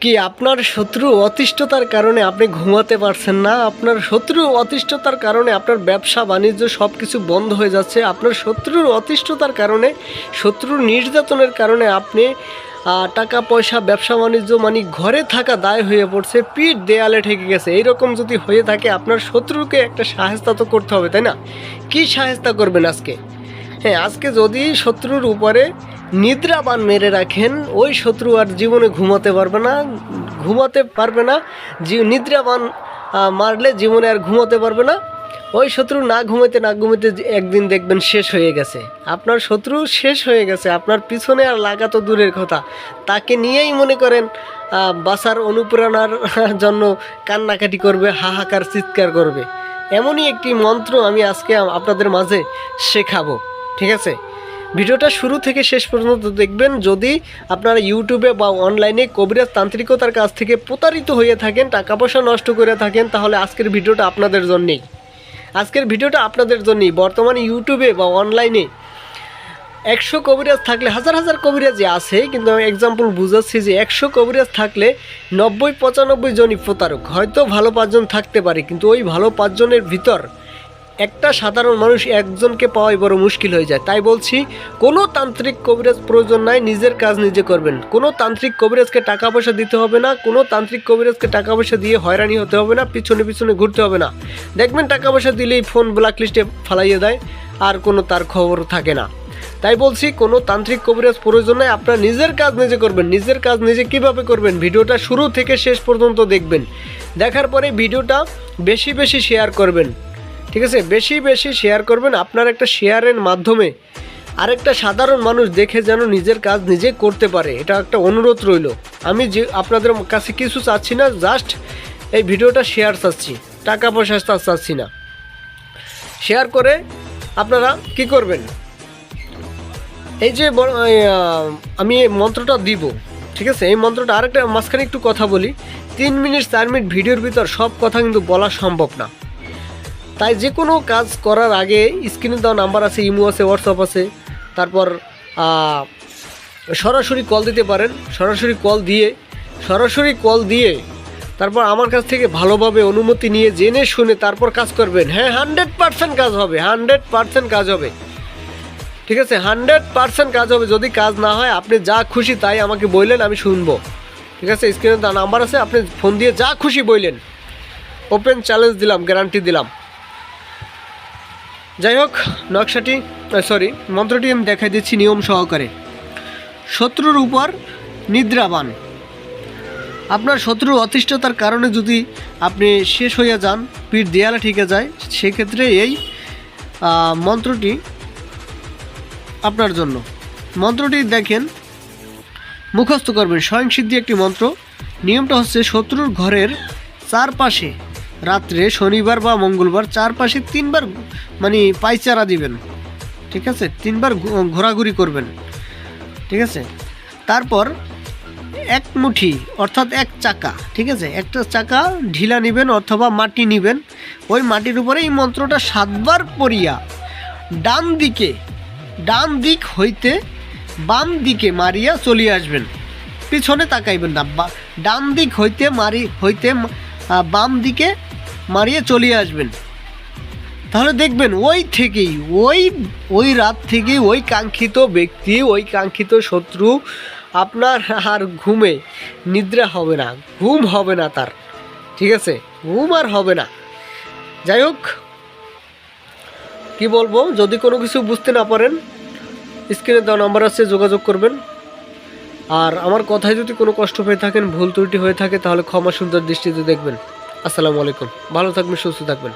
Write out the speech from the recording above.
কি আপনার শত্রু অতিষ্ঠতার কারণে আপনি ঘুমাতে পারছেন না? আপনার শত্রু অতিষ্ঠতার কারণে আপনার ব্যবসা বাণিজ্য সব কিছু বন্ধ হয়ে যাচ্ছে। আপনার শত্রুর অতিষ্ঠতার কারণে, শত্রুর নির্যাতনের কারণে আপনি টাকা পয়সা ব্যবসা বাণিজ্য মানে ঘরে থাকা দায় হয়ে পড়ছে, পিঠ দেয়ালে ঠেকে গেছে। এইরকম যদি হয়ে থাকে আপনার শত্রুকে একটা সাহায্য তো করতে হবে, তাই না? কি সাহায্য করবেন আজকে? হ্যাঁ, আজকে যদি শত্রুর উপরে নিদ্রাবান মেরে রাখেন, ওই শত্রু আর জীবনে ঘুমাতে পারবে না। নিদ্রাবান মারলে জীবনে আর ঘুমাতে পারবে না। ওই শত্রু না ঘুমাতে একদিন দেখবেন শেষ হয়ে গেছে। আপনার শত্রু শেষ হয়ে গেছে, আপনার পিছনে আর লাগা তো দূরের কথা, তাকে নিয়েই মনে করেন বাঁচার অনুপ্রেরণার জন্য কান্নাকাটি করবে, হাহাকার চিৎকার করবে। এমনই একটি মন্ত্র আমি আজকে আপনাদের মাঝে শেখাবো, ঠিক আছে? ভিডিওটা শুরু থেকে শেষ পর্যন্ত দেখবেন। যদি আপনারা ইউটিউবে বা অনলাইনে কবিরাজ তান্ত্রিকতার কাছ থেকে প্রতারিত হয়ে থাকেন, টাকা পয়সা নষ্ট করে থাকেন, তাহলে আজকের ভিডিওটা আপনাদের জন্যেই। বর্তমানে ইউটিউবে বা অনলাইনে 100 কবিরাজ থাকলে হাজার কবিরাজই আছে, কিন্তু আমি এক্সাম্পল বুঝাচ্ছি যে 100 কবিরাজ থাকলে 90-95 জনই প্রতারক। হয়তো ভালো 5 জন থাকতে পারে, কিন্তু ওই ভালো 5 জনের ভিতর একটা সাধারণ মানুষ একজনকে পাওয়াই বড় মুশকিল হয়ে যায়। তাই বলছি, কোনো তান্ত্রিক কবিরাজ প্রয়োজন নাই, নিজের কাজ নিজে করবেন। কোনো তান্ত্রিক কবিরাজকে টাকা পয়সা দিতে হবে না, কোনো তান্ত্রিক কবিরাজকে টাকা পয়সা দিয়ে হয়রানি হতে হবে না, পিছনে ঘুরতে হবে না। দেখবেন টাকা পয়সা দিলেই ফোন ব্ল্যাকলিস্টে ফালাইয়ে দেয়, আর কোনো তার খবর থাকে না। তাই বলছি, কোনো তান্ত্রিক কবিরাজ প্রয়োজন নাই, আপনার নিজের কাজ নিজে করবেন। নিজের কাজ নিজে কিভাবে করবেন, ভিডিওটা শুরু থেকে শেষ পর্যন্ত দেখবেন। দেখার পরে ভিডিওটা বেশি শেয়ার করবেন, ঠিক আছে? বেশি শেয়ার করবেন। আপনার একটা শেয়ারের মাধ্যমে আরেকটা সাধারণ মানুষ দেখে যেন নিজের কাজ নিজে করতে পারে, এটা একটা অনুরোধ রইল। আমি যে আপনাদের কাছে কিছু চাচ্ছি না, জাস্ট এই ভিডিওটা শেয়ার চাচ্ছি, টাকা পয়সা চাচ্ছি না। শেয়ার করে আপনারা কি করবেন, এই যে আমি এই মন্ত্রটা দিব, ঠিক আছে? এই মন্ত্রটা আরেকটা মাঝখানে একটু কথা বলি। 3 মিনিট 4 মিনিট ভিডিওর ভিতর সব কথা কিন্তু বলা সম্ভব না। তাই যে কোনো কাজ করার আগে স্ক্রিনে দেওয়া নাম্বার আছে, ইমো আছে, হোয়াটসঅ্যাপ আছে, তারপর সরাসরি কল দিতে পারেন। সরাসরি কল দিয়ে তারপর আমার কাছ থেকে ভালোভাবে অনুমতি নিয়ে জেনে শুনে তারপর কাজ করবেন। হ্যাঁ, 100% কাজ হবে, 100% কাজ হবে, ঠিক আছে? 100% কাজ হবে। যদি কাজ না হয় আপনি যা খুশি তাই আমাকে বললেন, আমি শুনবো, ঠিক আছে? স্ক্রিনে দেওয়া নাম্বার আছে, আপনি ফোন দিয়ে যা খুশি বললেন, ওপেন চ্যালেঞ্জ দিলাম, গ্যারান্টি দিলাম। যাই হোক, মন্ত্রটি আমি দেখাই দিচ্ছি নিয়ম সহকারে। শত্রুর উপর নিদ্রাবান। আপনার শত্রুর অতিষ্ঠতার কারণে যদি আপনি শেষ হয়ে যান, পিঠ দেয়ালে ঠেকে যায়, সেক্ষেত্রে এই মন্ত্রটি আপনার জন্য। মন্ত্রটি দেখেন, মুখস্থ করবেন, স্বয়ংসিদ্ধি একটি মন্ত্র। নিয়মটা হচ্ছে, শত্রুর ঘরের চারপাশে রাত্রে শনিবার বা মঙ্গলবার চারপাশে 3 বার মানে পায়চারা দিবেন, ঠিক আছে? 3 বার ঘোরাঘুরি করবেন, ঠিক আছে? তারপর 1 মুঠি অর্থাৎ 1 চাকা, ঠিক আছে? একটা চাকা ঢিলা নেবেন অথবা মাটি নেবেন। ওই মাটির উপরে এই মন্ত্রটা 7 বার পড়িয়া ডান দিক হইতে বাম দিকে মারিয়া চলিয়ে আসবেন। পিছনে তাকাইবেন না, ডান দিক হইতে বাম দিকে মারিয়ে চলিয়ে আসবেন। তাহলে দেখবেন ওই রাত থেকেই ওই কাঙ্ক্ষিত ব্যক্তি, ওই কাঙ্ক্ষিত শত্রু আপনার আর নিদ্রা হবে না, ঘুম হবে না তার, ঠিক আছে? ঘুম আর হবে না। যাই হোক, কি বলবো, যদি কোনো কিছু বুঝতে না পারেন স্ক্রিনে দেওয়া নাম্বার আছে, যোগাযোগ করবেন। আর আমার কথায় যদি কোনো কষ্ট পেয়ে থাকেন, ভুল ত্রুটি হয়ে থাকে, তাহলে ক্ষমা সুন্দর দৃষ্টিতে দেখবেন। আসসালামু আলাইকুম, ভালো থাকবেন, সুস্থ থাকবেন।